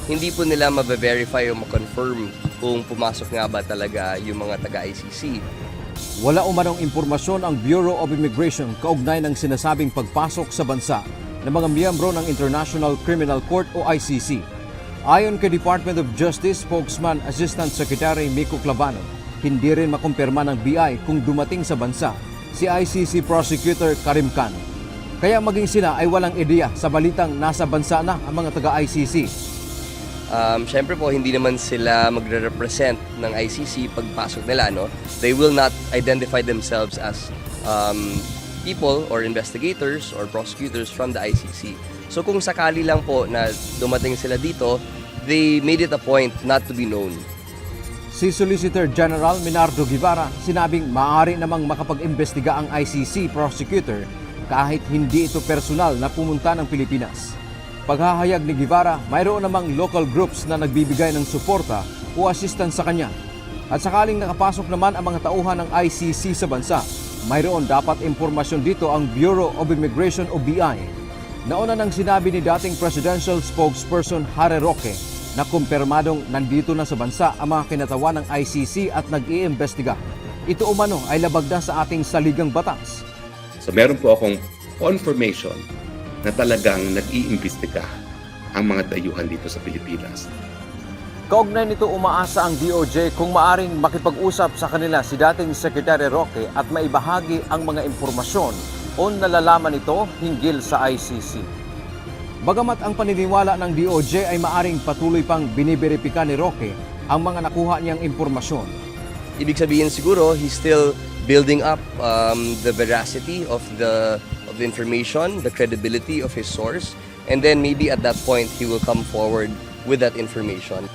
hindi po nila mabe-verify o ma-confirm kung pumasok nga ba talaga yung mga taga-ICC. Wala umanong impormasyon ang Bureau of Immigration kaugnay ng sinasabing pagpasok sa bansa ng mga miyembro ng International Criminal Court o ICC. Ayon kay Department of Justice spokesman Assistant Secretary Miko Clavano, hindi rin makumpirma ng BI kung dumating sa bansa si ICC Prosecutor Karim Khan. Kaya maging sila ay walang ideya sa balitang nasa bansa na ang mga taga-ICC. Siyempre po, hindi naman sila magre-represent ng ICC pagpasok nila, no? They will not identify themselves as people or investigators or prosecutors from the ICC. So kung sakali lang po na dumating sila dito, they made it a point not to be known. Si Solicitor General Minardo Guevara sinabing maaari namang makapag-imbestiga ang ICC prosecutor kahit hindi ito personal na pumunta ng Pilipinas. Paghahayag ni Guevara, mayroon namang local groups na nagbibigay ng suporta o assistance sa kanya. At sakaling nakapasok naman ang mga tauhan ng ICC sa bansa, mayroon dapat impormasyon dito ang Bureau of Immigration o BI. Nauna nang sinabi ni dating Presidential Spokesperson Harry Roque na kumpirmadong nandito na sa bansa ang mga kinatawan ng ICC at nag-iimbestiga. Ito umano ay labag na sa ating saligang batas. So meron po akong confirmation na talagang nag-iimbestiga ang mga dayuhan dito sa Pilipinas. Kaugnay nito umaasa ang DOJ kung maaring makipag-usap sa kanila si dating Secretary Roque at maibahagi ang mga impormasyon o nalalaman ito hinggil sa ICC. Bagamat ang paniniwala ng DOJ ay maaring patuloy pang biniberipika ni Roque ang mga nakuha niyang impormasyon. Ibig sabihin siguro, he's still building up the veracity of the information, the credibility of his source, and then maybe at that point, he will come forward with that information.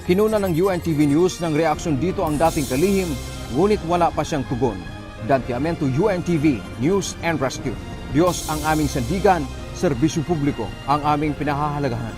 Kinuna ng UNTV News ng reaksyon dito ang dating kalihim, ngunit wala pa siyang tugon. Dan Tiamento, UNTV News and Rescue. Diyos ang aming sandigan, serbisyo publiko ang aming pinahahalagahan.